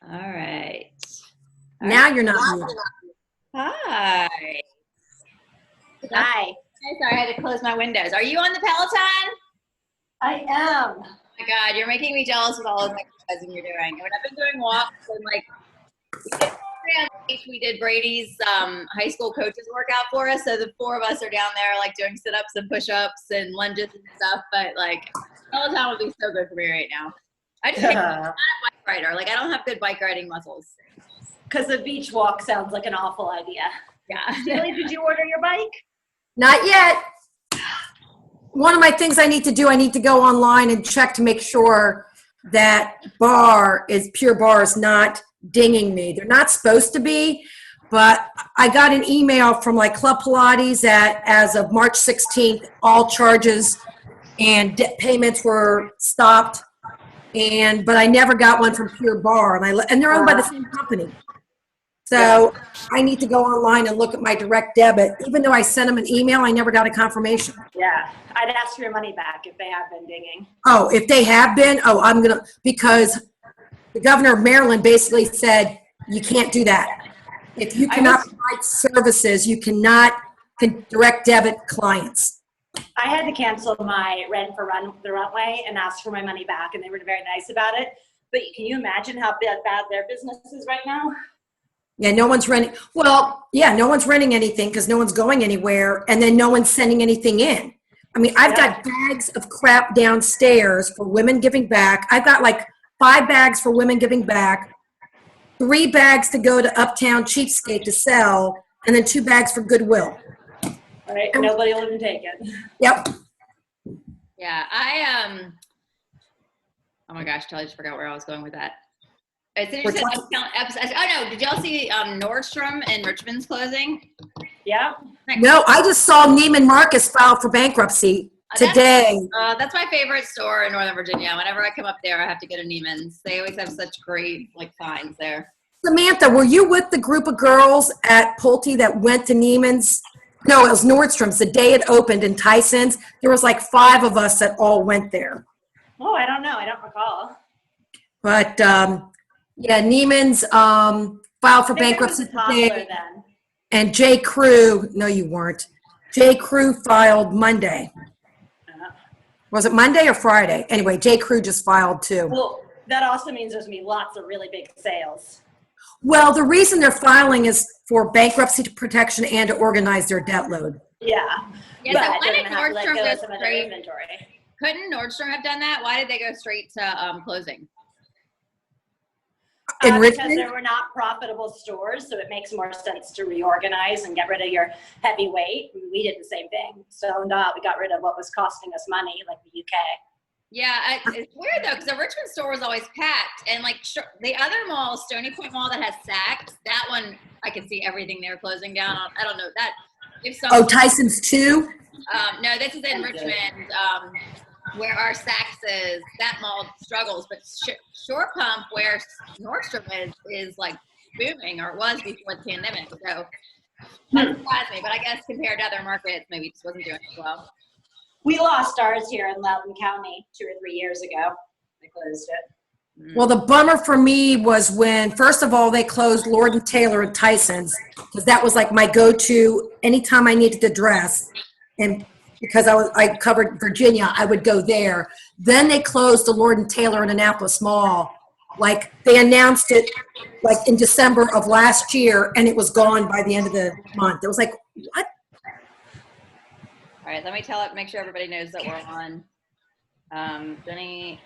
All right. Now you're not muted. Hi. Hi. Sorry, I had to close my windows. Are you on the Peloton? I am. Oh my God, you're making me jealous with all the exercising you're doing. When I've been doing walks and we did Brady's high school coaches workout for us. So the four of us are down there like doing sit-ups and push-ups and lunges and stuff. But like Peloton would be so good for me right now. I just I'm not a bike rider. Like I don't have good bike riding muscles. Because the beach walk sounds like an awful idea. Yeah. Haley, did you order your bike? Not yet. One of my things I need to do, I need to go online and check to make sure that Pure Barre is not dinging me. They're not supposed to be, but I got an email from like Club Pilates that as of March 16th, all charges and payments were stopped. But I never got one from Pure Barre, and they're owned by the same company. So I need to go online and look at my direct debit. Even though I sent them an email, I never got a confirmation. Yeah, I'd ask for your money back if they have been dinging. Oh, if they have been, because the governor of Maryland basically said, you can't do that. If you cannot provide services, you cannot direct debit clients. I had to cancel my rent for the runway and ask for my money back, and they were very nice about it. But can you imagine how bad their business is right now? Yeah, no one's renting. Well, yeah, no one's renting anything because no one's going anywhere, and then no one's sending anything in. I mean, I've got bags of crap downstairs for women giving back. I've got like 5 bags for women giving back, 3 bags to go to Uptown Cheapskate to sell, and then 2 bags for Goodwill. All right, nobody will even take it. Yep. Yeah, oh my gosh, I just forgot where I was going with that. Oh no, did y'all see Nordstrom in Richmond's closing? Yeah. No, I just saw Neiman Marcus file for bankruptcy today. That's my favorite store in Northern Virginia. Whenever I come up there, I have to go to Neiman's. They always have such great finds there. Samantha, were you with the group of girls at Pulte that went to Neiman's? No, it was Nordstrom's. The day it opened in Tyson's, there was like 5 of us that all went there. Oh, I don't know. I don't recall. But yeah, Neiman's filed for bankruptcy today. Then. And J. Crew, no, you weren't. J. Crew filed Monday. Was it Monday or Friday? Anyway, J. Crew just filed too. Well, that also means there's going to be lots of really big sales. Well, the reason they're filing is for bankruptcy protection and to organize their debt load. Yeah. Yeah, but so why did Nordstrom Nordstrom go go some of their straight? inventory. Couldn't Nordstrom have done that? Why did they go straight to closing? In Because Richmond? there were not profitable stores, so it makes more sense to reorganize and get rid of your heavy weight. We did the same thing. So we got rid of what was costing us money, like the UK. Yeah, it's weird though, because the Richmond store was always packed, and the other mall, Stony Point Mall, that has Saks, that one I could see everything they're closing down on. I don't know that if some. Oh, Tyson's too? No, this is in Richmond, where our Saks is. That mall struggles, but Shore Pump, where Nordstrom is like booming, or it was before the pandemic. So that surprised me, but I guess compared to other markets, maybe it just wasn't doing as well. We lost ours here in Loudoun County 2 or 3 years ago. They closed it. Well, the bummer for me was when, first of all, they closed Lord & Taylor at Tyson's, because that was like my go-to anytime I needed to dress. And because I covered Virginia, I would go there. Then they closed the Lord & Taylor in Annapolis Mall. Like, they announced it like in December of last year, and it was gone by the end of the month. It was like, what? All right, let me make sure everybody knows that we're on. Jenny.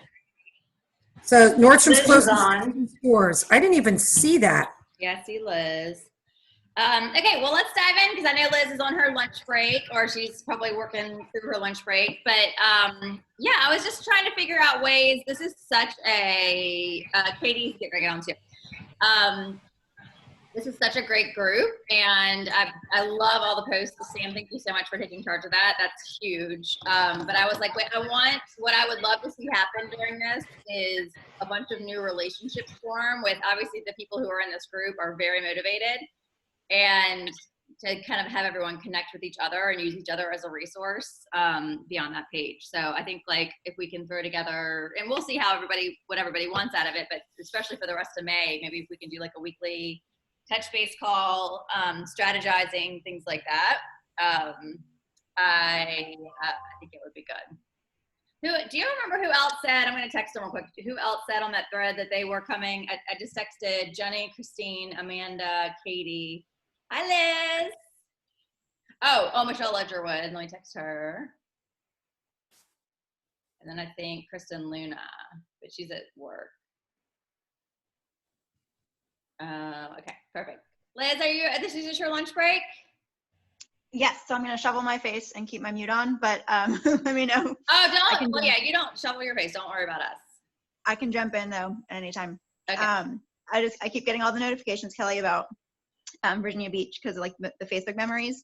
So Nordstrom's Liz closing is on. stores. I didn't even see that. Yeah, see Liz. Okay, well, let's dive in because I know Liz is on her lunch break, or she's probably working through her lunch break. But yeah, I was just trying to figure out ways. This is such a Katie's get right on too. This is such a great group, and I love all the posts. Sam, thank you so much for taking charge of that. That's huge. But I was like, wait, what I would love to see happen during this is a bunch of new relationships form with, obviously, the people who are in this group are very motivated. And to kind of have everyone connect with each other and use each other as a resource beyond that page. So I think like if we can throw together, and we'll see how what everybody wants out of it, but especially for the rest of May, maybe if we can do like a weekly touch base call, strategizing, things like that. I think it would be good. Do you remember who else said, I'm going to text them real quick, who else said on that thread that they were coming? I just texted Jenny, Christine, Amanda, Katie. Hi, Liz. Oh, Michelle Ledgerwood. Let me text her. And then I think Kristen Luna, but she's at work. Okay, perfect. Liz, this is your lunch break? Yes, so I'm going to shovel my face and keep my mute on, but let me know. Oh, don't. Well, yeah, you don't shovel your face. Don't worry about us. I can jump in though at any time. Okay. I keep getting all the notifications, Kelly, about Virginia Beach because of like the Facebook memories.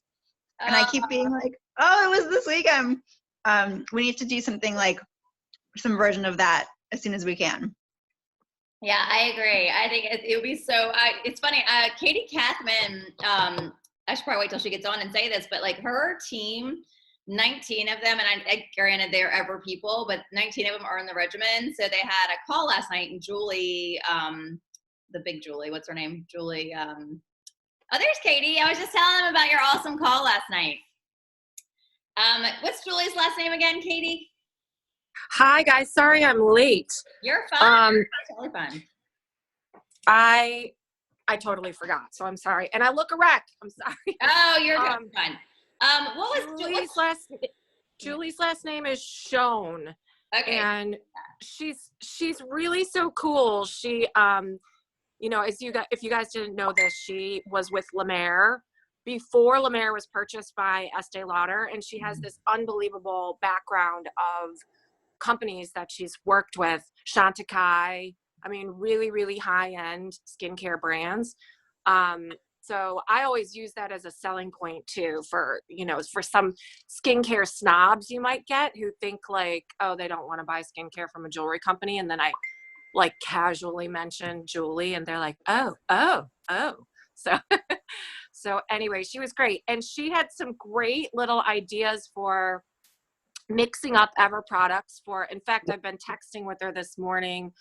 And I keep being like, oh, it was this weekend. We need to do something like some version of that as soon as we can. Yeah, I agree. I think it would be so, it's funny, Katie Kathman, I should probably wait till she gets on and say this, but like her team, 19 of them, and I granted they're ever people, but 19 of them are in the regimen. So they had a call last night, and Julie, the big Julie, what's her name? Julie, oh, there's Katie. I was just telling them about your awesome call last night. What's Julie's last name again, Katie? Hi guys, sorry I'm late. You're fine. Totally fine. I totally forgot, so I'm sorry. And I look a wreck. I'm sorry. Oh, you're fine. What was Julie's last name is Schoen. Okay. And she's really so cool. She you know, if you guys didn't know this, she was with La Mer before La Mer was purchased by Estee Lauder, and she has this unbelievable background of companies that she's worked with. Chantecaille, I mean, really, really high-end skincare brands. So I always use that as a selling point too for, you know, for some skincare snobs you might get who think like, oh, they don't want to buy skincare from a jewelry company. And then I like casually mention Julie and they're like, oh. So, so anyway, she was great. And she had some great little ideas for mixing up Ever products in fact, I've been texting with her this morning.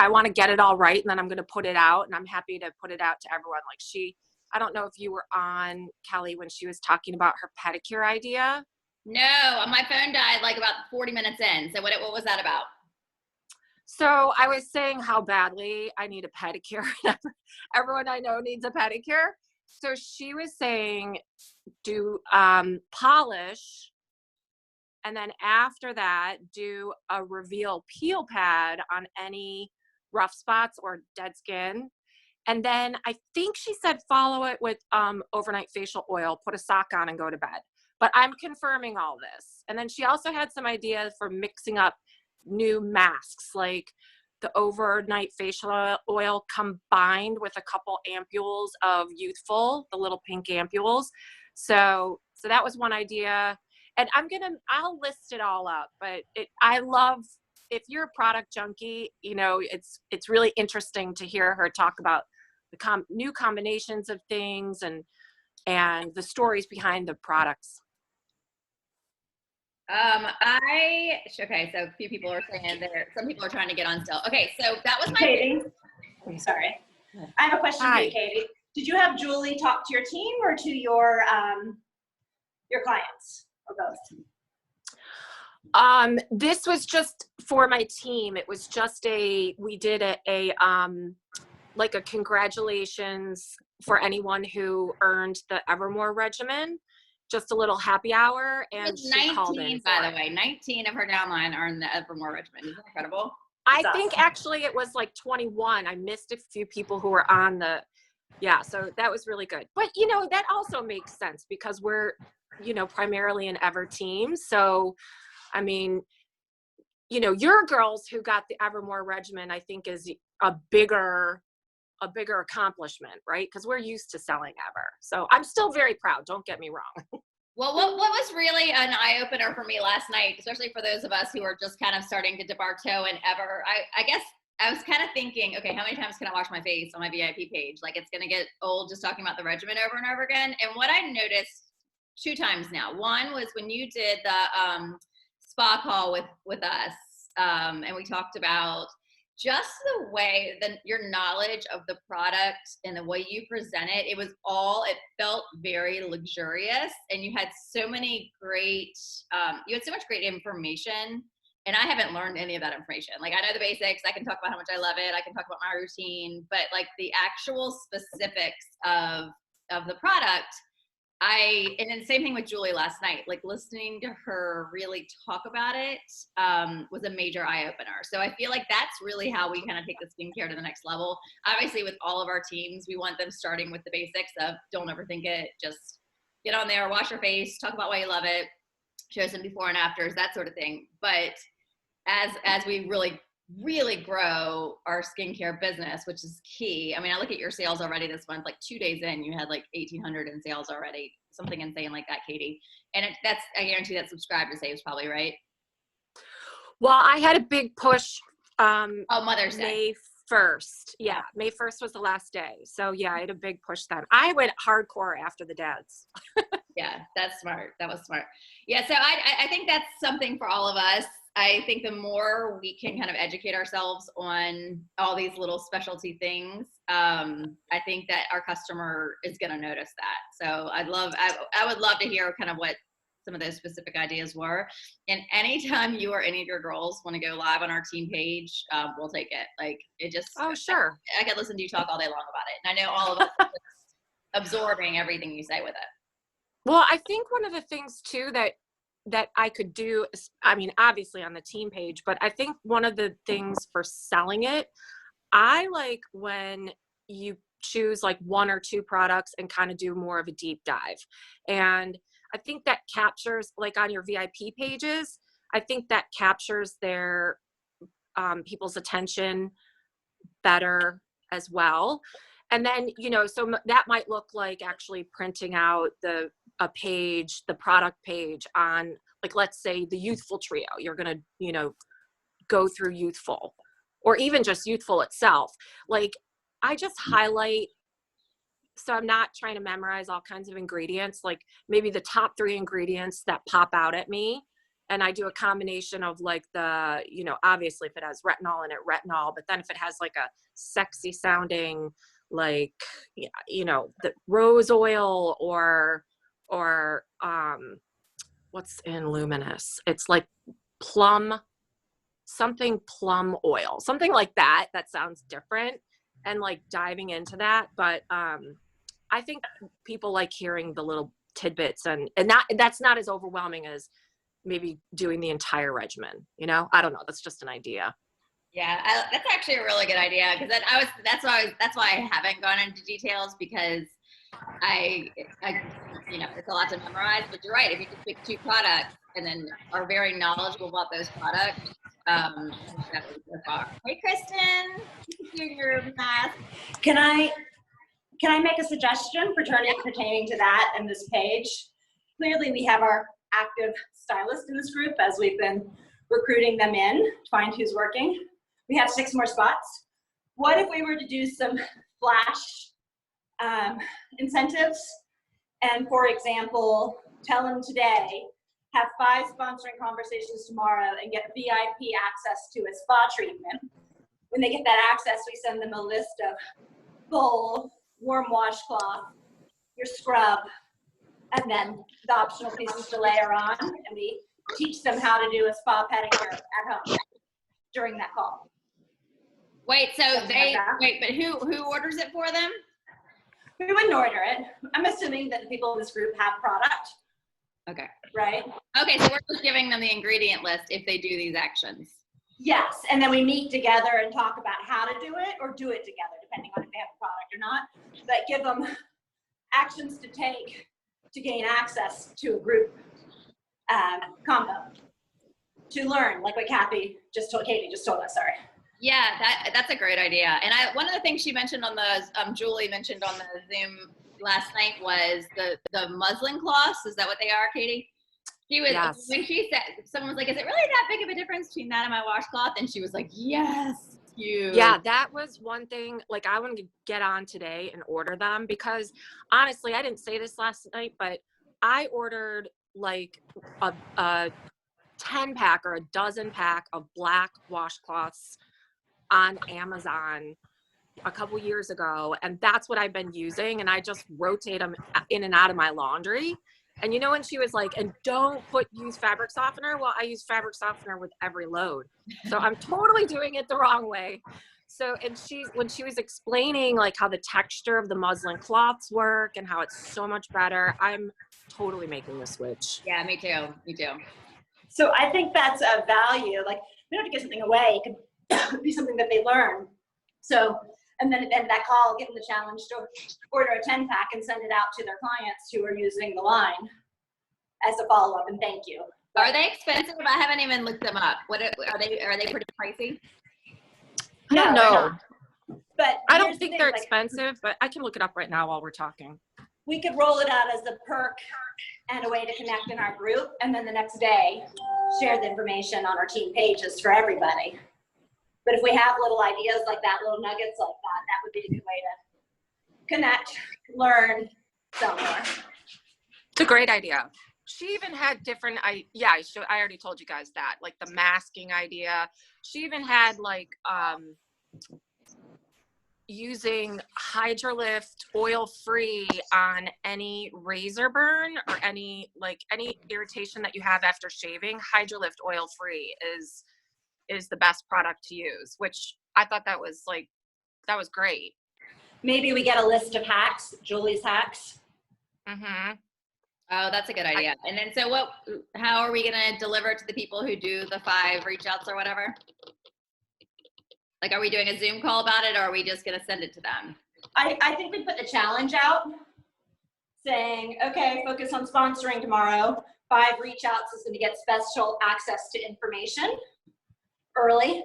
I want to get it all right, and then I'm going to put it out, and I'm happy to put it out to everyone. Like I don't know if you were on, Kelly, when she was talking about her pedicure idea. No, my phone died like about 40 minutes in. So what was that about? So I was saying how badly I need a pedicure. Everyone I know needs a pedicure. So she was saying do polish, and then after that, do a reveal peel pad on any rough spots or dead skin. And then I think she said follow it with overnight facial oil, put a sock on and go to bed. But I'm confirming all this. And then she also had some ideas for mixing up new masks, like the overnight facial oil combined with a couple ampules of Youthful, the little pink ampules. So that was one idea. And I'll list it all up, but I love, if you're a product junkie, you know, it's really interesting to hear her talk about the new combinations of things and the stories behind the products. Okay, so a few people are saying some people are trying to get on still. Okay, so that was my Katie. Sorry. I have a question for you, Katie. Did you have Julie talk to your team or to your clients? Or both? This was just for my team. It was just we did a like a congratulations for anyone who earned the Evermore regimen, just a little happy hour. And she 19, called in, by the way, 19 of her downline are in the Evermore regimen. Isn't that incredible? I think actually it was like 21. I missed a few people who were on so that was really good. But you know, that also makes sense because we're, you know, primarily an Ever team. So, I mean, you know, your girls who got the Evermore regimen, I think is a bigger accomplishment, right? Because we're used to selling Ever. So I'm still very proud. Don't get me wrong. Well, what was really an eye-opener for me last night, especially for those of us who are just kind of starting to dip our toe in Ever, I guess I was kind of thinking, okay, how many times can I wash my face on my VIP page? Like, it's going to get old just talking about the regimen over and over again. And what I noticed 2 times now, one was when you did the spa call with us, and we talked about just the way that your knowledge of the product and the way you present it, it felt very luxurious, and you had so many great, you had so much great information. And I haven't learned any of that information. Like, I know the basics. I can talk about how much I love it. I can talk about my routine, but like the actual specifics of the product, and then same thing with Julie last night, like listening to her really talk about it was a major eye opener. So I feel like that's really how we kind of take the skincare to the next level. Obviously with all of our teams, we want them starting with the basics of don't overthink it. Just get on there, wash your face, talk about why you love it, show some before and afters, that sort of thing. But as we really grow our skincare business, which is key. I mean, I look at your sales already this month, like 2 days in, you had like 1,800 in sales already, something insane like that, Katie. And I guarantee that subscribe to saves probably, right? Well, I had a big push. Mother's Day. May 1st. Yeah, May 1st was the last day. So yeah, I had a big push then. I went hardcore after the dads. Yeah, that's smart. That was smart. Yeah, so I think that's something for all of us. I think the more we can kind of educate ourselves on all these little specialty things, I think that our customer is going to notice that. So I would love to hear kind of what some of those specific ideas were. And anytime you or any of your girls want to go live on our team page, we'll take it. Like, it just, Oh, sure. I could listen to you talk all day long about it. And I know all of us are just absorbing everything you say with it. Well, I think one of the things too that I could do, I mean, obviously on the team page, but I think one of the things for selling it, I like when you choose like 1 or 2 products and kind of do more of a deep dive. And I think that captures, like on your VIP pages, I think that captures their people's attention better as well. And then, so that might look like actually printing out a page, the product page on, like, let's say the Youthful Trio. You're going to, go through Youthful, or even just Youthful itself. Like, I just highlight, so I'm not trying to memorize all kinds of ingredients, like maybe the top 3 ingredients that pop out at me. And I do a combination of like the, obviously if it has retinol in it, retinol, but then if it has like a sexy sounding, like, the rose oil or what's in Luminous? It's like plum oil, something like that. That sounds different, and like diving into that. But I think people like hearing the little tidbits, and that's not as overwhelming as maybe doing the entire regimen. I don't know. That's just an idea. Yeah, that's actually a really good idea, because that's why I haven't gone into details, because I it's a lot to memorize. But you're right. If you just pick 2 products and then are very knowledgeable about those products, that would go far. Hey, Kristen, you can do your math. Can I make a suggestion pertaining to that and this page? Clearly, we have our active stylist in this group as we've been recruiting them in to find who's working. We have 6 more spots. What if we were to do some flash incentives, and for example, tell them today, have 5 sponsoring conversations tomorrow and get VIP access to a spa treatment. When they get that access, we send them a list of bowl, warm washcloth, your scrub, and then the optional pieces to layer on, and we teach them how to do a spa pedicure at home during that call. Wait, but who orders it for them? We wouldn't order it. I'm assuming that the people in this group have product. Okay. Right? Okay, so we're just giving them the ingredient list if they do these actions. Yes, and then we meet together and talk about how to do it, or do it together, depending on if they have a product or not. But give them actions to take to gain access to a group combo, to learn, like what Katie just told us, sorry. Yeah, that's a great idea. And one of the things she mentioned on the, Julie mentioned on the Zoom last night was the muslin cloths. Is that what they are, Katie? She was, yes. When she said, someone was like, is it really that big of a difference between that and my washcloth? And she was like, yes. huge. Yeah, that was one thing. Like, I want to get on today and order them because honestly, I didn't say this last night, but I ordered like a 10 pack or a dozen pack of black washcloths on Amazon a couple years ago, and that's what I've been using, and I just rotate them in and out of my laundry. And you know, when she was like, and don't use fabric softener, well, I use fabric softener with every load, so I'm totally doing it the wrong way. So, and when she was explaining like how the texture of the muslin cloths work and how it's so much better, I'm totally making the switch. Yeah, me too. Me too. So I think that's a value. Like, we don't have to give something away. It could be something that they learn. So, and then at the end of that call, give them the challenge to order a 10 pack and send it out to their clients who are using the line as a follow-up and thank you. Are they expensive? I haven't even looked them up. What are they? Are they pretty pricey? I don't they're know. not. But I don't here's the think thing, they're like, expensive, but I can look it up right now while we're talking. we could roll it out as a perk and a way to connect in our group, and then the next day share the information on our team pages for everybody. But if we have little ideas like that, little nuggets like that, that would be a good way to connect, learn, sell more. It's a great idea. She even had different, I already told you guys that, like the masking idea. She even had like using Hydrolift oil-free on any razor burn or any irritation that you have after shaving. Hydrolift oil-free is the best product to use, which I thought that was great. Maybe we get a list of hacks, Julie's hacks. Mm-hmm. Oh, that's a good idea. And then, so how are we going to deliver it to the people who do the 5 reach outs or whatever? Like, are we doing a Zoom call about it, or are we just going to send it to them? I think we put the challenge out saying, okay, focus on sponsoring tomorrow. 5 reach outs is going to get special access to information early,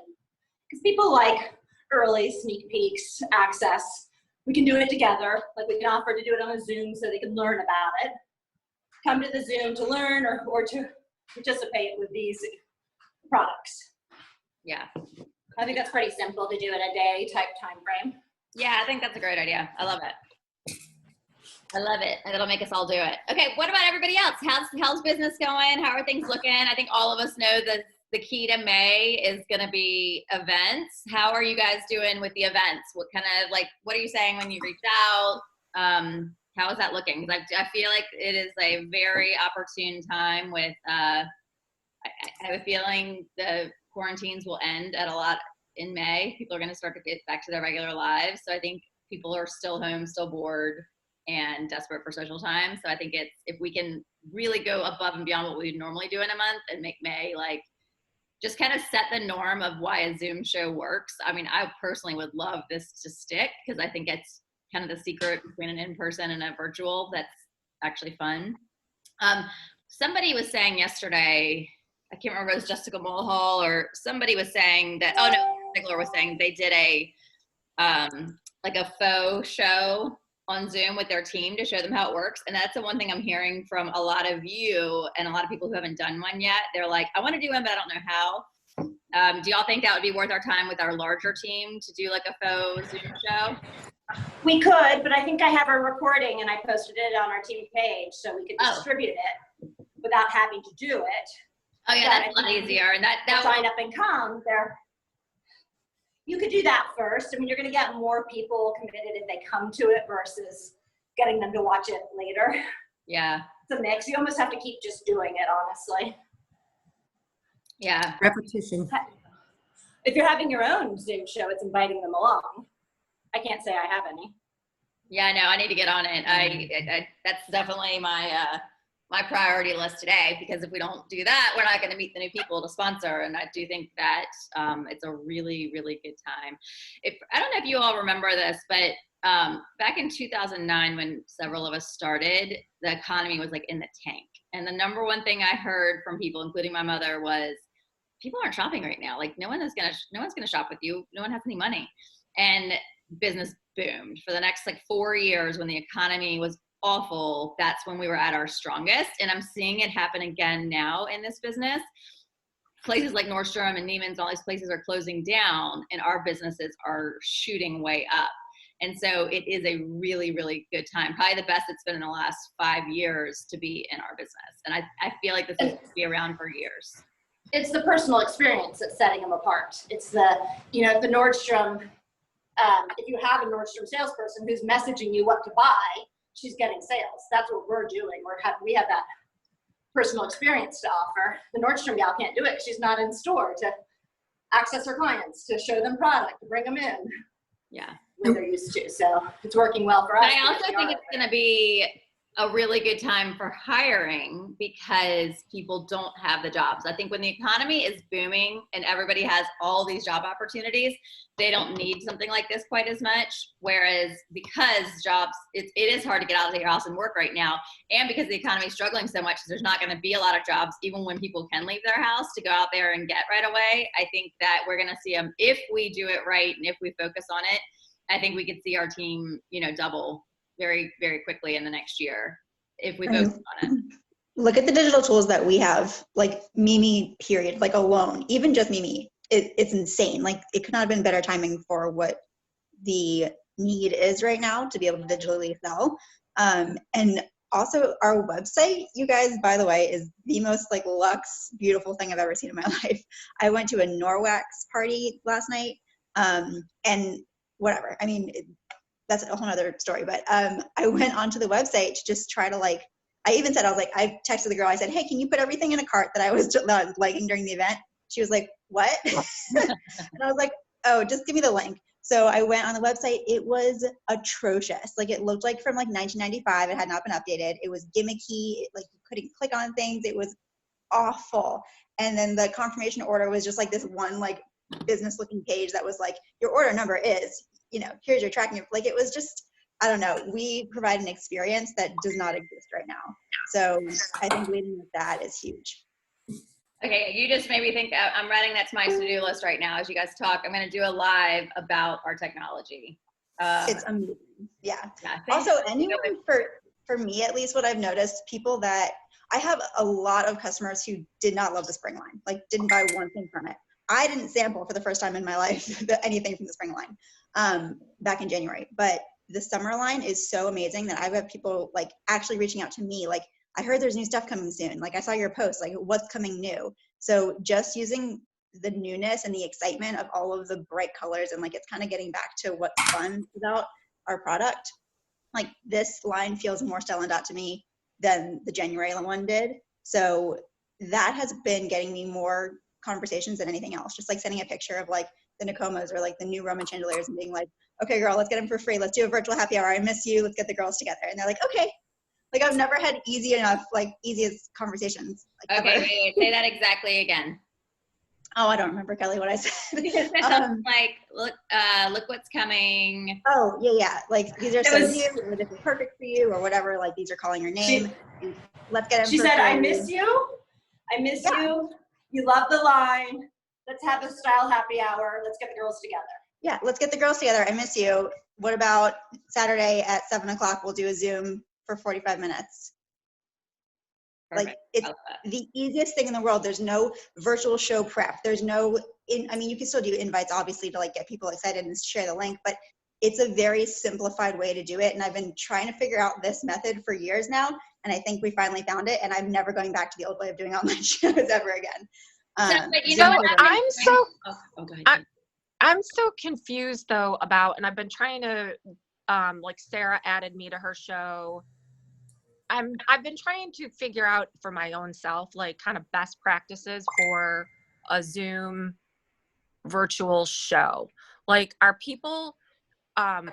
because people like early sneak peeks, access. We can do it together. Like, we can offer to do it on a Zoom so they can learn about it. Come to the Zoom to learn or to participate with these products. Yeah. I think that's pretty simple to do in a day type time frame. Yeah, I think that's a great idea. I love it. I love it. And it'll make us all do it. Okay, what about everybody else? How's business going? How are things looking? I think all of us know that the key to May is going to be events. How are you guys doing with the events? What are you saying when you reach out? How is that looking? Because I feel like it is a very opportune time with, I have a feeling the quarantines will end at a lot in May. People are going to start to get back to their regular lives. So I think people are still home, still bored, and desperate for social time. So I think if we can really go above and beyond what we would normally do in a month and make May just kind of set the norm of why a Zoom show works. I mean, I personally would love this to stick because I think it's kind of the secret between an in-person and a virtual that's actually fun. Somebody was saying yesterday, I can't remember if it was Jessica Mulhall or somebody was saying that, oh no, Ziegler was saying they did a faux show on Zoom with their team to show them how it works. And that's the one thing I'm hearing from a lot of you and a lot of people who haven't done one yet. They're like, I want to do one, but I don't know how. Do y'all think that would be worth our time with our larger team to do like a faux Zoom show? We could, but I think I have a recording and I posted it on our team page so we could distribute it without having to do it. Oh yeah, that's a lot easier. And that sign up and come there. You could do that first. I mean, you're going to get more people committed if they come to it versus getting them to watch it later. Yeah. It's a mix. You almost have to keep just doing it, honestly. Yeah. Repetition. If you're having your own Zoom show, it's inviting them along. I can't say I have any. Yeah, no, I need to get on it. I that's definitely my priority list today, because if we don't do that, we're not going to meet the new people to sponsor. And I do think that it's a really, really good time. I don't know if you all remember this, but back in 2009, when several of us started, the economy was like in the tank. And the number one thing I heard from people, including my mother, was people aren't shopping right now. Like no one's going to shop with you. No one has any money. And business boomed for the next 4 years. When the economy was awful, that's when we were at our strongest. And I'm seeing it happen again now in this business. places like Nordstrom and Neiman's, all these places are closing down and our businesses are shooting way up. And so it is a really, really good time. Probably the best it's been in the last 5 years to be in our business. And I feel like this is going to be around for years. It's the personal experience that's setting them apart. It's the, the Nordstrom, if you have a Nordstrom salesperson who's messaging you what to buy, she's getting sales. That's what we're doing. We have that personal experience to offer. The Nordstrom gal can't do it. She's not in store to access her clients, to show them product, to bring them in. Yeah. What they're used to. So it's working well for us. But I also think it's going to be a really good time for hiring because people don't have the jobs. I think when the economy is booming and everybody has all these job opportunities, they don't need something like this quite as much. Whereas because jobs, it is hard to get out of your house and work right now. And because the economy is struggling so much, there's not going to be a lot of jobs, even when people can leave their house to go out there and get right away. I think that we're going to see them, if we do it right and if we focus on it, I think we could see our team, double very, very quickly in the next year if we focus on it. Look at the digital tools that we have, like Mimi, period, like alone, even just Mimi, it's insane. Like it could not have been better timing for what the need is right now to be able to digitally sell. And also our website, you guys, by the way, is the most like luxe, beautiful thing I've ever seen in my life. I went to a Norwax party last night and whatever. I mean, that's a whole other story, but I went onto the website to just try to I even said, I texted the girl, I said, hey, can you put everything in a cart that I was liking during the event? She was like, what? And I was like, oh, just give me the link. So I went on the website. It was atrocious. Like it looked like from 1995. It had not been updated. It was gimmicky. Like you couldn't click on things. It was awful. And then the confirmation order was just like this one business looking page that was like, your order number is, here's your tracking. Like it was just, I don't know. We provide an experience that does not exist right now. So I think leading with that is huge. Okay, you just made me think. I'm writing that to my to-do list right now as you guys talk. I'm going to do a live about our technology. It's amazing. Yeah. Also, anyone for me at least, what I've noticed, people that I have a lot of customers who did not love the spring line, like didn't buy one thing from it. I didn't sample for the first time in my life anything from the spring line back in January, but the summer line is so amazing that I've had people actually reaching out to me like, I heard there's new stuff coming soon. Like I saw your post, like what's coming new? So just using the newness and the excitement of all of the bright colors and it's kind of getting back to what's fun about our product. Like this line feels more Stella Dot to me than the January one did. So that has been getting me more conversations than anything else. Just sending a picture of the Nakomas or the new Roman chandeliers and being like, okay, girl, let's get them for free. Let's do a virtual happy hour. I miss you. Let's get the girls together. And they're like, okay. I've never had easiest conversations. Okay, wait, say that exactly again. Oh, I don't remember, Kelly, what I said. Look what's coming. Oh, yeah. These are so new, or this is perfect for you, or whatever. These are calling your name. Let's get them. She said, I miss you. I miss you. You love the line. Let's have a style happy hour. Let's get the girls together. Yeah, let's get the girls together. I miss you. What about Saturday at 7:00? We'll do a Zoom for 45 minutes. Perfect. It's the easiest thing in the world. There's no virtual show prep. There's no, you can still do invites, obviously, to get people excited and share the link, but it's a very simplified way to do it. And I've been trying to figure out this method for years now. And I think we finally found it. And I'm never going back to the old way of doing online shows ever again. I'm so confused though about, and I've been trying to, Sarah added me to her show. I've been trying to figure out for my own self, kind of best practices for a Zoom virtual show. Are people,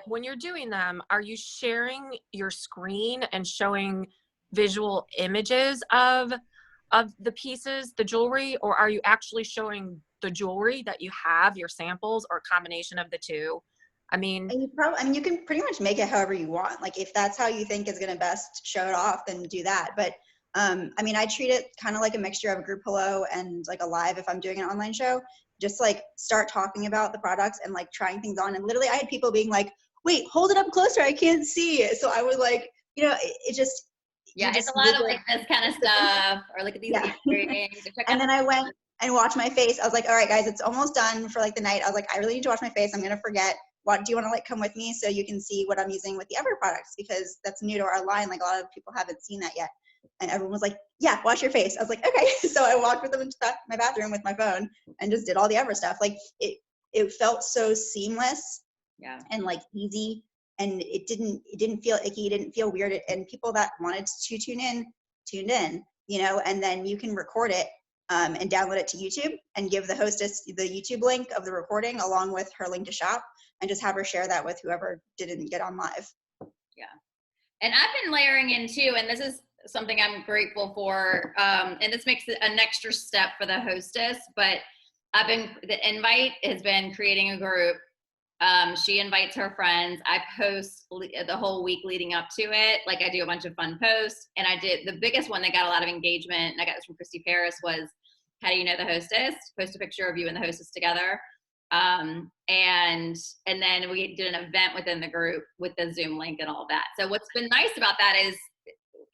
when you're doing them, are you sharing your screen and showing visual images of the pieces, the jewelry, or are you actually showing the jewelry that you have, your samples, or a combination of the two? You can pretty much make it however you want. If that's how you think is going to best show it off, then do that. But I treat it kind of like a mixture of a group hello and a live if I'm doing an online show. Just start talking about the products and trying things on. And literally I had people being like, wait, hold it up closer. I can't see it. So I was it just, Yeah, it's just a lot of Google like this kind of stuff, or look at these Yeah. earrings. Or check And out then I went and watched my face. I was like, all right, guys, it's almost done for like the night. I was like, I really need to wash my face. I'm going to forget. What do you want to like come with me so you can see what I'm using with the other products? Because that's new to our line. Like a lot of people haven't seen that yet. And everyone was like, yeah, wash your face. I was like, okay. So I walked with them into my bathroom with my phone and just did all the other stuff. Like it felt so seamless yeah. and like easy. And it didn't feel icky. It didn't feel weird. And people that wanted to tune in, you know, and then you can record it and download it to YouTube and give the hostess the YouTube link of the recording along with her link to shop and just have her share that with whoever didn't get on live. Yeah. And I've been layering in too, and this is something I'm grateful for. And this makes it an extra step for the hostess, but the invite has been creating a group. She invites her friends. I post the whole week leading up to it. Like I do a bunch of fun posts, and I did the biggest one that got a lot of engagement. And I got this from Christy Paris was, how do you know the hostess? Post a picture of you and the hostess together. And then we did an event within the group with the Zoom link and all of that. So what's been nice about that is,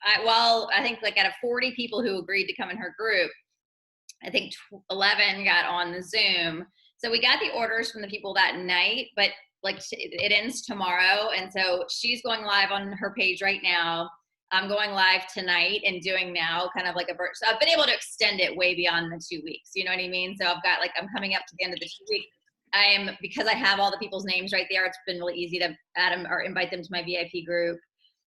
I think like out of 40 people who agreed to come in her group, I think 11 got on the Zoom. So we got the orders from the people that night, but like it ends tomorrow. And so she's going live on her page right now. I'm going live tonight and doing now kind of like so I've been able to extend it way beyond the 2 weeks. You know what I mean? So I've got like, I'm coming up to the end of the 2 weeks. Because I have all the people's names right there, it's been really easy to add them or invite them to my VIP group.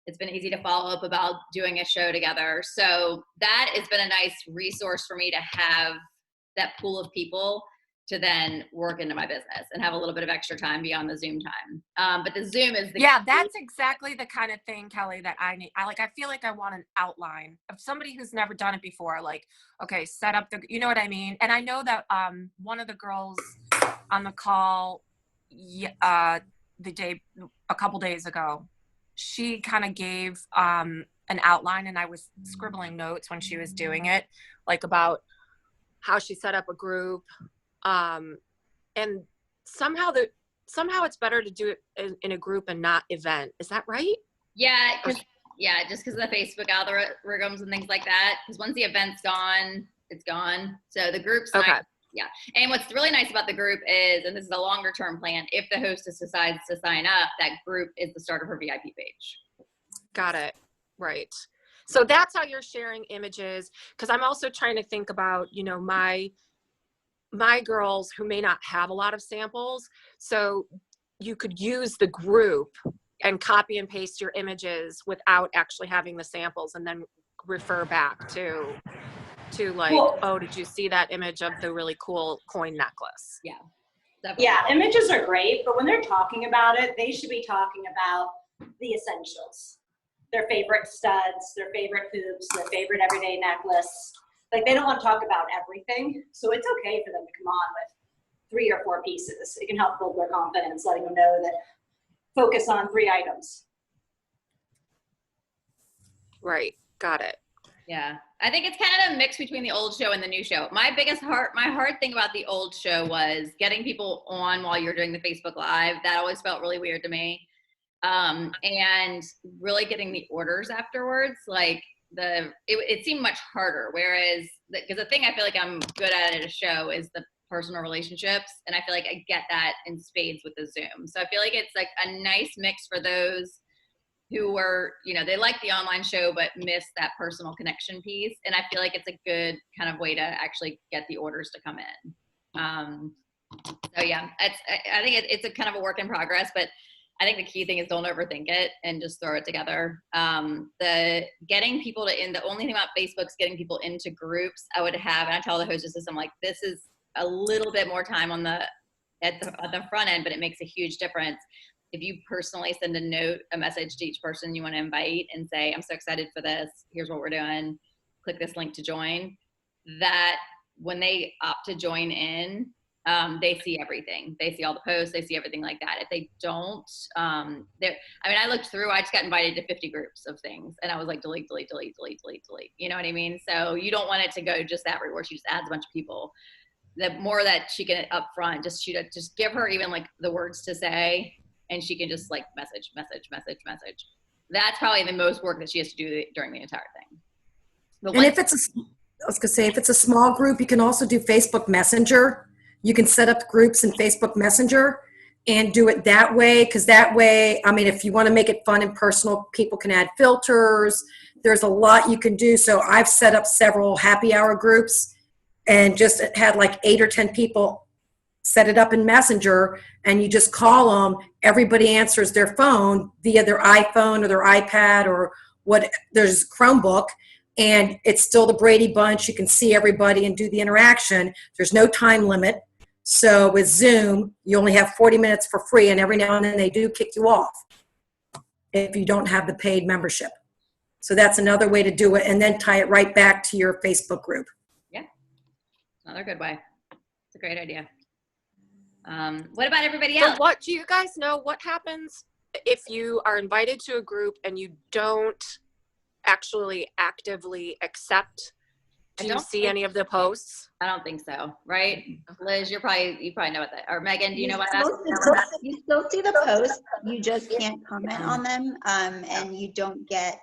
It's been easy to follow up about doing a show together. So that has been a nice resource for me to have that pool of people to then work into my business and have a little bit of extra time beyond the Zoom time. But the Zoom is the Yeah, that's exactly the kind of thing, Kelly, that I need. I feel like I want an outline of somebody who's never done it before. Like, okay, set up you know what I mean? And I know that one of the girls on the call a couple days ago, she kind of gave an outline, and I was scribbling notes when she was doing it, like about how she set up a group. And somehow it's better to do it in a group and not event. Is that right? Yeah, just because of the Facebook algorithms and things like that. Because once the event's gone, it's gone. So the group's okay. nice. Yeah. And what's really nice about the group is, and this is a longer term plan, if the hostess decides to sign up, that group is the start of her VIP page. Got it. Right. So that's how you're sharing images. Because I'm also trying to think about, you know, my girls who may not have a lot of samples. So you could use the group and copy and paste your images without actually having the samples, and then refer back to like, Well, oh, did you see that image of the really cool coin necklace? Yeah. Definitely. yeah, images are great, but when they're talking about it, they should be talking about the essentials. Their favorite studs, their favorite hoops, their favorite everyday necklace. Like, they don't want to talk about everything. So it's okay for them to come on with 3 or 4 pieces. It can help build their confidence, letting them know that focus on 3 items. Right. Got it. Yeah. I think it's kind of a mix between the old show and the new show. My hard thing about the old show was getting people on while you're doing the Facebook Live. That always felt really weird to me. And really getting the orders afterwards, like it seemed much harder. Whereas, because the thing I feel like I'm good at a show is the personal relationships. And I feel like I get that in spades with the Zoom. So I feel like it's like a nice mix for those who were, you know, they like the online show, but miss that personal connection piece. And I feel like it's a good kind of way to actually get the orders to come in. So yeah, I think it's a kind of a work in progress, but I think the key thing is don't overthink it and just throw it together. The getting people the only thing about Facebook's getting people into groups I would have, and I tell the hostesses, I'm like, this is a little bit more time at the front end, but it makes a huge difference. If you personally send a message to each person you want to invite and say, I'm so excited for this, here's what we're doing, click this link to join, that when they opt to join in, they see everything. They see all the posts, they see everything like that. If they don't, I looked through, I just got invited to 50 groups of things and I was like, delete, delete, delete, delete, delete, delete. You know what I mean? So you don't want it to go just that route where she just adds a bunch of people. The more that she can up front, just give her even like the words to say, and she can just like message. That's probably the most work that she has to do during the entire thing. But And if it's I was gonna say, if it's a small group, you can also do Facebook Messenger. You can set up groups in Facebook Messenger and do it that way. Cause that way, I mean, if you want to make it fun and personal, people can add filters. There's a lot you can do. So I've set up several happy hour groups and just had like 8 or 10 people set it up in Messenger, and you just call them. Everybody answers their phone via their iPhone or their iPad or what, there's Chromebook, and it's still the Brady Bunch. You can see everybody and do the interaction. There's no time limit. So with Zoom, you only have 40 minutes for free, and every now and then they do kick you off if you don't have the paid membership. So that's another way to do it, and then tie it right back to your Facebook group. Yeah, another good way. It's a great idea. What about everybody else? So what do you guys know? What happens if you are invited to a group and you don't actually actively accept? Do you see any of the posts? I don't think so, right? Liz, you probably know what that, or Megan, do you know what that? You still see the posts, you just can't comment on them, and you don't get,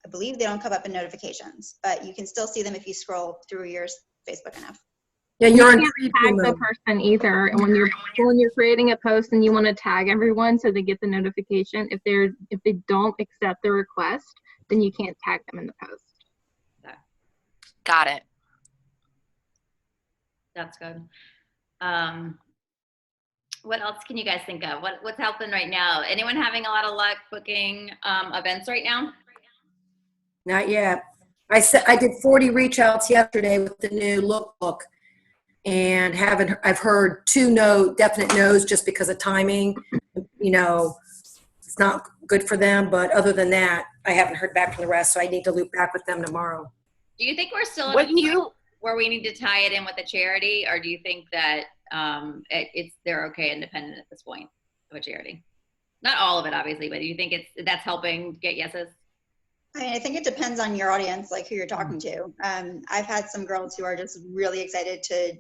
I believe they don't come up in notifications, but you can still see them if you scroll through your Facebook enough. Yeah, you're in can't preview tag the mode. person either. And when you're creating a post and you want to tag everyone so they get the notification, if they don't accept the request, then you can't tag them in the post. Got it. That's good. What else can you guys think of? What's helping right now? Anyone having a lot of luck booking events right now? Not yet. I did 40 reach outs yesterday with the new lookbook, and I've heard 2 definite no's just because of timing. You know, it's not good for them, but other than that, I haven't heard back from the rest, so I need to loop back with them tomorrow. Do you think we're still When you where we need to tie it in with a charity, or do you think that they're okay independent at this point of a charity? Not all of it, obviously, but do you think that's helping get yeses? I mean, I think it depends on your audience, like who you're talking to. I've had some girls who are just really excited to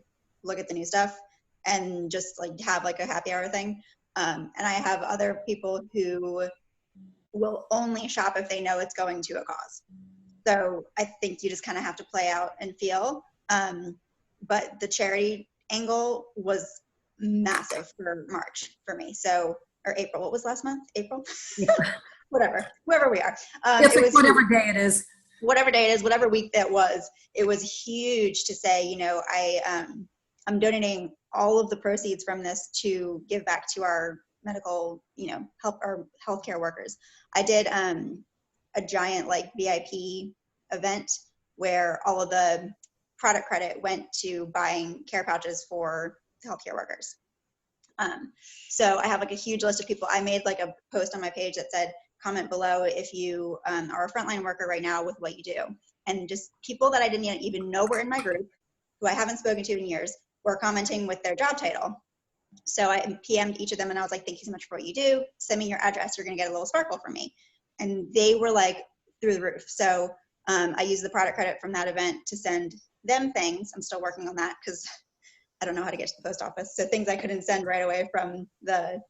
look at the new stuff and just like have like a happy hour thing. And I have other people who will only shop if they know it's going to a cause. So I think you just kind of have to play out and feel. But the charity angle was massive for March for me. So, or April, what was last month? April? Yeah. wherever we are. It's It like was whatever day it is. whatever day it is, whatever week that was, it was huge to say, you know, I'm donating all of the proceeds from this to give back to our medical, you know, our healthcare workers. I did a giant like VIP event where all of the product credit went to buying care pouches for healthcare workers. So I have like a huge list of people. I made like a post on my page that said, comment below if you are a frontline worker right now with what you do. And just people that I didn't even know were in my group, who I haven't spoken to in years, were commenting with their job title. So I PM'd each of them and I was like, thank you so much for what you do. Send me your address. You're gonna get a little sparkle from me. And they were like through the roof. So I used the product credit from that event to send them things. I'm still working on that because I don't know how to get to the post office. So things I couldn't send right away from the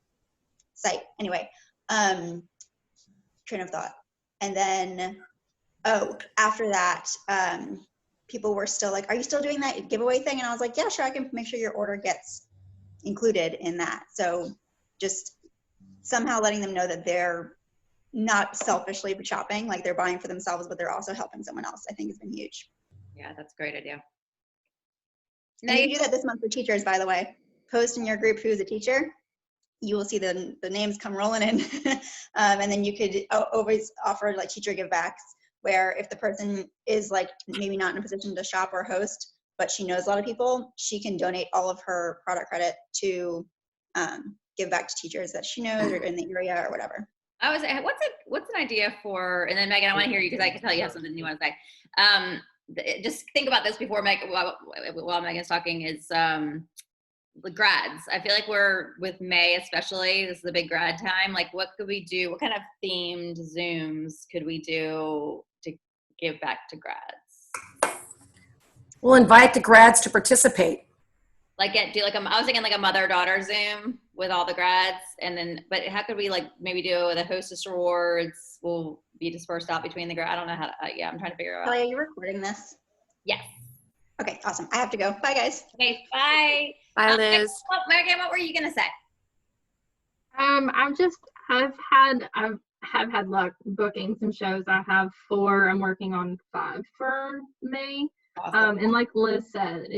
site. Anyway, train of thought. And then, after that, people were still like, are you still doing that giveaway thing? And I was like, yeah, sure. I can make sure your order gets included in that. So just somehow letting them know that they're not selfishly shopping, like they're buying for themselves, but they're also helping someone else, I think has been huge. Yeah, that's a great idea. And you can do that this month for teachers, by the way. Post in your group who's a teacher. You will see the names come rolling in. And then you could always offer like teacher give backs, where if the person is like maybe not in a position to shop or host, but she knows a lot of people, she can donate all of her product credit to give back to teachers that she knows or in the area or whatever. I was, what's an idea for, and then Megan, I want to hear you because I can tell you have something you want to say. Just think about this before while Megan's talking is the grads. I feel like we're with May, especially, this is a big grad time. Like what could we do? What kind of themed Zooms could we do to give back to grads? We'll invite the grads to participate. Like I was thinking like a mother-daughter Zoom with all the grads, and then, but how could we like maybe do the hostess rewards will be dispersed out between the grad? I don't know how to, yeah, I'm trying to figure out. Kelly, are you recording this? Yes. Okay, awesome. I have to go. Bye, guys. Okay, bye. Bye, Liz. Megan, what were you gonna say? I have had luck booking some shows. I have 4. I'm working on 5 for May. Awesome. And like Liz said,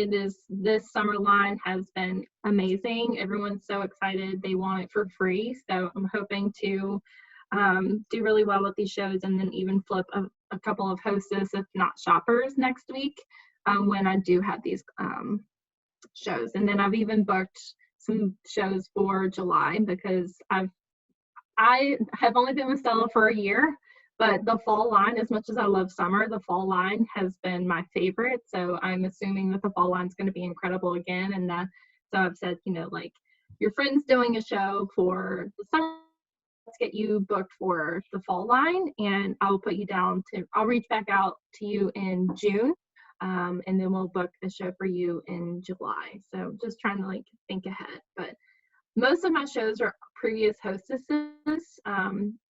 this summer line has been amazing. Everyone's so excited. They want it for free. So I'm hoping to do really well with these shows, and then even flip a couple of hostess, if not shoppers, next week when I do have these shows. And then I've even booked some shows for July, because I have only been with Stella for a year, but the fall line, as much as I love summer, the fall line has been my favorite. So I'm assuming that the fall line is going to be incredible again. And so I've said, like, your friend's doing a show for the summer, let's get you booked for the fall line, and I'll put you down I'll reach back out to you in June. And then we'll book a show for you in July. So just trying to like think ahead, but most of my shows are previous hostesses,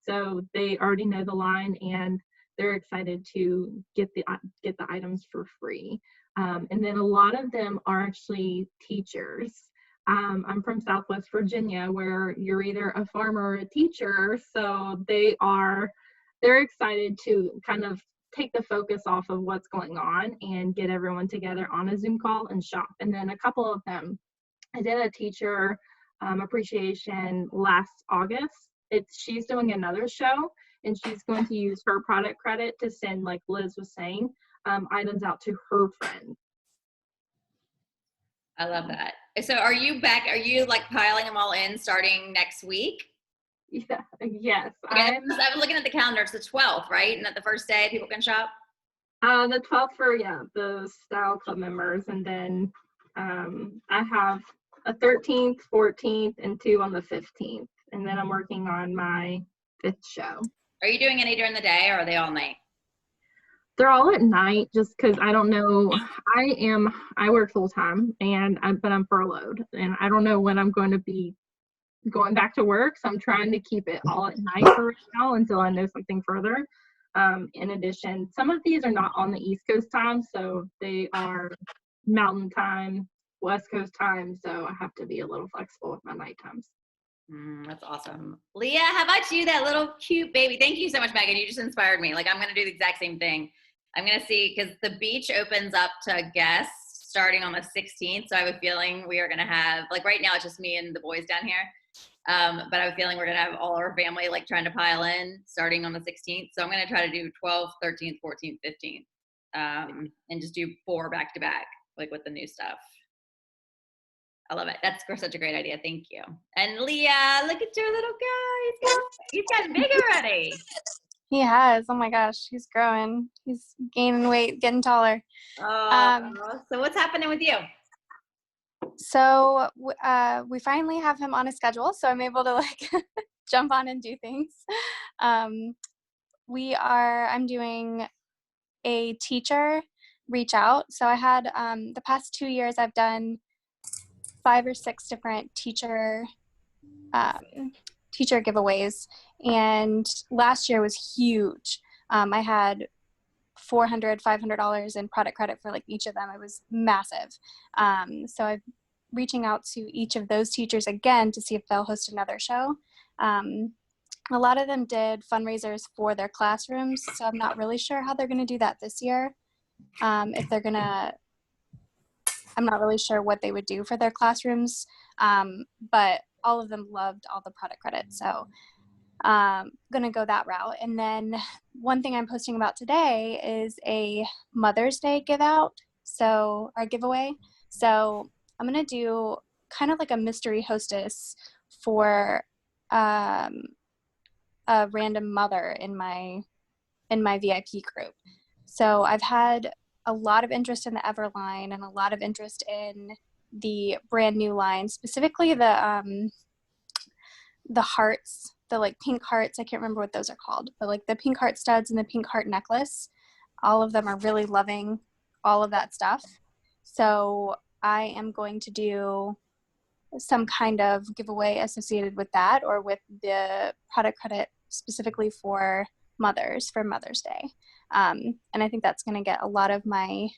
so they already know the line and they're excited to get the items for free. And then a lot of them are actually teachers. I'm from Southwest Virginia, where you're either a farmer or a teacher, so they're excited to kind of take the focus off of what's going on and get everyone together on a Zoom call and shop. And then a couple of them, I did a teacher appreciation last August. She's doing another show, and she's going to use her product credit to send, like Liz was saying, items out to her friends. I love that. So are you like piling them all in starting next week? Yeah, yes. Okay, I was looking at the calendar. It's the 12th, right? And that the first day people can shop? The 12th for, the Style Club members. And then I have a 13th, 14th, and 2 on the 15th. And then I'm working on my 5th show. Are you doing any during the day, or are they all night? They're all at night, just because I don't know. I work full time, but I'm furloughed, and I don't know when I'm going to be going back to work. So I'm trying to keep it all at night for right now until I know something further. In addition, some of these are not on the East Coast time, so they are Mountain time, West Coast time, so I have to be a little flexible with my night times. That's awesome. Leah, how about you, that little cute baby? Thank you so much, Megan. You just inspired me. Like, I'm going to do the exact same thing. I'm going to see, because the beach opens up to guests starting on the 16th. So I have a feeling we are going to have, like right now, it's just me and the boys down here. But I have a feeling we're going to have all our family like trying to pile in starting on the 16th. So I'm going to try to do 12th, 13th, 14th, 15th, and just do 4 back to back, like with the new stuff. I love it. That's such a great idea. Thank you. And Leah, look at your little guy. He's gotten big already. He has. Oh my gosh, he's growing. He's gaining weight, getting taller. So what's happening with you? So we finally have him on a schedule, so I'm able to like jump on and do things. I'm doing a teacher reach out. So I had the past 2 years I've done 5 or 6 different teacher giveaways, and last year was huge. I had $400-$500 in product credit for like each of them. It was massive. So I'm reaching out to each of those teachers again to see if they'll host another show. A lot of them did fundraisers for their classrooms, so I'm not really sure how they're going to do that this year. If they're going to, I'm not really sure what they would do for their classrooms, but all of them loved all the product credit. So going to go that route. And then one thing I'm posting about today is a Mother's Day giveaway. So I'm going to do kind of like a mystery hostess for a random mother in my VIP group. So I've had a lot of interest in the Ever line and a lot of interest in the brand new line, specifically the hearts, the like pink hearts. I can't remember what those are called, but like the pink heart studs and the pink heart necklace, all of them are really loving all of that stuff. So I am going to do some kind of giveaway associated with that, or with the product credit specifically for mothers for Mother's Day. And I think that's going to get a lot of my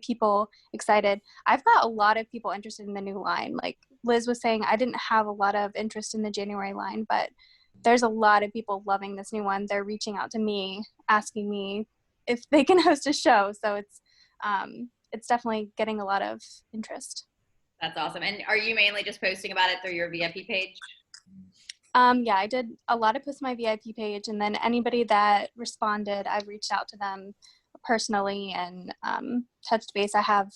people excited. I've got a lot of people interested in the new line. Like Liz was saying, I didn't have a lot of interest in the January line, but there's a lot of people loving this new one. They're reaching out to me, asking me if they can host a show. So it's definitely getting a lot of interest. That's awesome. And are you mainly just posting about it through your VIP page? Yeah, I did a lot of posts on my VIP page, and then anybody that responded, I've reached out to them personally and touched base. I have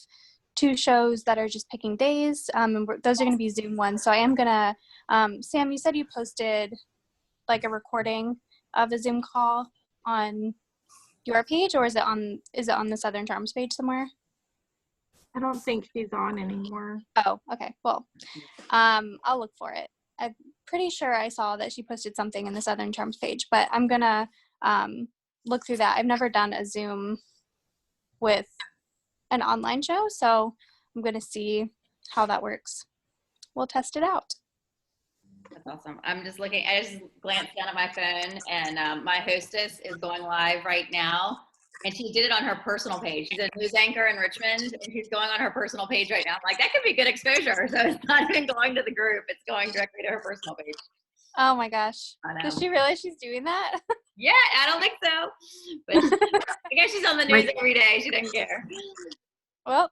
2 shows that are just picking days, and those are going to be Zoom ones. So I am gonna, Sam, you said you posted like a recording of a Zoom call on your page, or is it on the Southern Charms page somewhere? I don't think she's on anymore. Oh, okay. Well, I'll look for it. I'm pretty sure I saw that she posted something in the Southern Charms page, but I'm gonna look through that. I've never done a Zoom with an online show, so I'm gonna see how that works. We'll test it out. That's awesome. I'm just looking, I just glanced down at my phone, and my hostess is going live right now. And she did it on her personal page. She's a news anchor in Richmond, and she's going on her personal page right now. I'm like, that could be good exposure. So it's not even going to the group. It's going directly to her personal page. Oh my gosh. I know. Does she realize she's doing that? Yeah, I don't think so. But I guess she's on the news every day. She doesn't care. Well,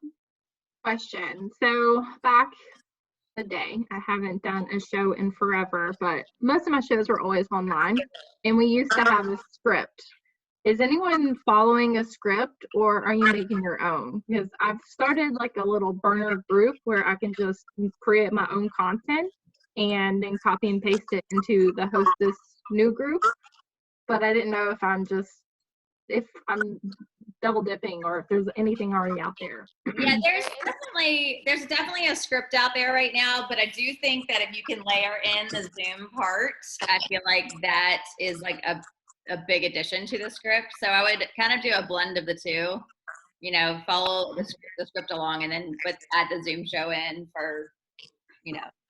Question. So back the day, I haven't done a show in forever, but most of my shows were always online, and we used to have a script. Is anyone following a script, or are you making your own? Because I've started like a little burner group where I can just create my own content and then copy and paste it into the hostess new group. But I didn't know if I'm double dipping or if there's anything already out there. Yeah, there's definitely a script out there right now, but I do think that if you can layer in the Zoom part, I feel like that is like a big addition to the script. So I would kind of do a blend of the two, follow the script along, and then add the Zoom show in for,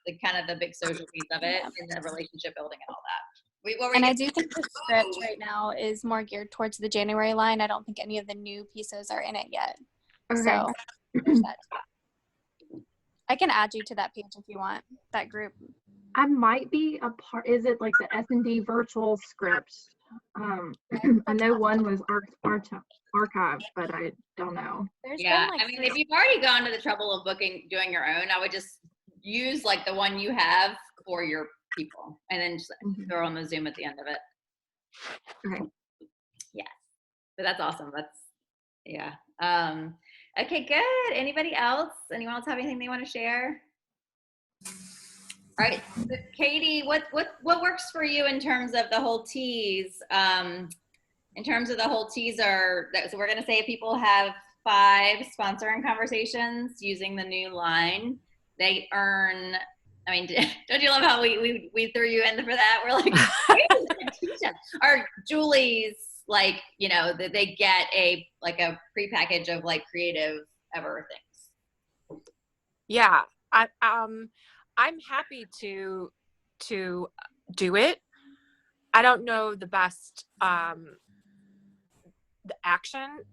the kind of the big social piece of it and the relationship building and all that. And I do think the script right now is more geared towards the January line. I don't think any of the new pieces are in it yet. Okay. So there's that. I can add you to that page if you want, that group. I might be a part. Is it like the S&D virtual script? I know one was archived, but I don't know. Yeah, I mean, if you've already gone to the trouble of doing your own, I would just use like the one you have for your people, and then just throw on the Zoom at the end of it. Okay. Yes, but that's awesome. Yeah. Okay, good. Anyone else have anything they want to share? All right, so Katie, what works for you in terms of the whole tease? In terms of the whole teaser, so we're gonna say if people have 5 sponsoring conversations using the new line, they earn. I mean, don't you love how we threw you in for that? We're like, or Julie's, like, they get a prepackage of like creative ever things. Yeah, I'm happy to do it. I don't know the best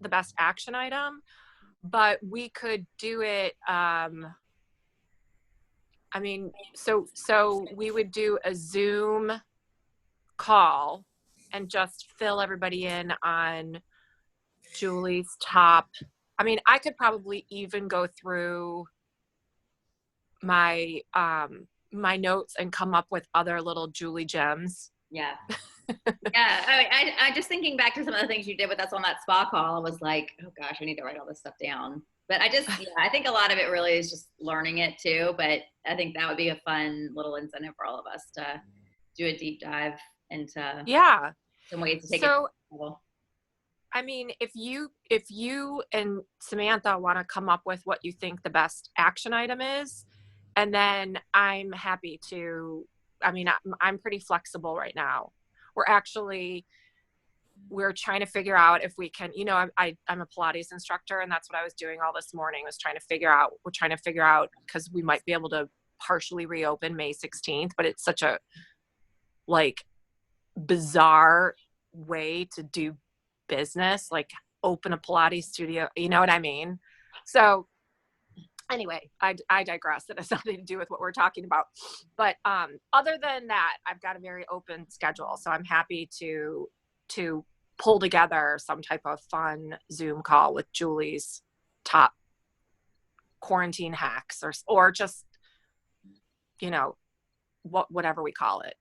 the best action item, but we could do it. I mean, so we would do a Zoom call and just fill everybody in on Julie's top. I mean, I could probably even go through my my notes and come up with other little Julie gems. Yeah. Yeah. I just thinking back to some of the things you did with us on that spa call, I was like, oh gosh, I need to write all this stuff down. But I think a lot of it really is just learning it too. But I think that would be a fun little incentive for all of us to do a deep dive into some ways to take it to the level. I mean, if you and Samantha want to come up with what you think the best action item is, and then I'm happy to, I mean, I'm pretty flexible right now. We're trying to figure out if we can, I'm a Pilates instructor, and that's what I was doing all this morning, was we're trying to figure out, because we might be able to partially reopen May 16th, but it's such a like bizarre way to do business, like open a Pilates studio, you know what I mean? So anyway, I digress. That has nothing to do with what we're talking about. But other than that, I've got a very open schedule. So I'm happy to pull together some type of fun Zoom call with Julie's top quarantine hacks or just, you know, whatever we call it.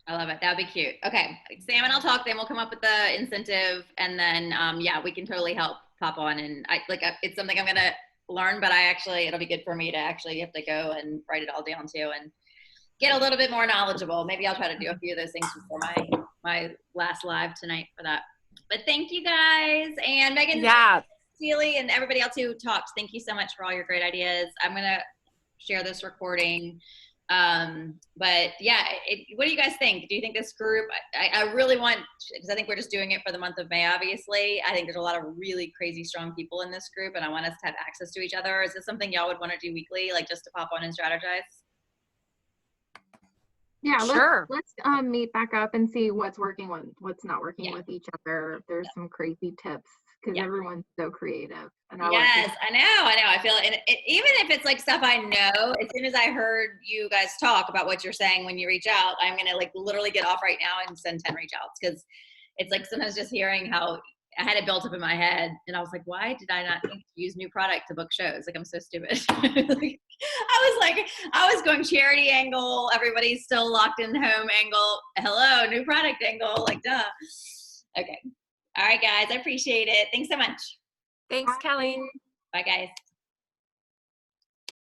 I love it. That would be cute. Okay. Sam and I'll talk, then we'll come up with the incentive, and then, yeah, we can totally help pop on. And it's something I'm going to learn, but it'll be good for me to actually have to go and write it all down too and get a little bit more knowledgeable. Maybe I'll try to do a few of those things before my last live tonight for that. But thank you guys. And Megan, yeah, Sealy, and everybody else who talked, thank you so much for all your great ideas. I'm going to share this recording. But yeah, what do you guys think? Do you think this group, I really want, because I think we're just doing it for the month of May, obviously. I think there's a lot of really crazy strong people in this group, and I want us to have access to each other. Is this something y'all would want to do weekly, like just to pop on and strategize? Yeah, sure. Let's meet back up and see what's working, what's not working with each other. There's some crazy tips because everyone's so creative. And I know. I feel it, even if it's like stuff I know, as soon as I heard you guys talk about what you're saying when you reach out, I'm going to like literally get off right now and send 10 reach outs, because it's like sometimes just hearing how I had it built up in my head, and I was like, why did I not think to use new product to book shows? Like, I'm so stupid. I was going charity angle. Everybody's still locked in home angle. Hello, new product angle. Like, duh. Okay. All right, guys. I appreciate it. Thanks so much. Thanks, Kelly. Bye, guys.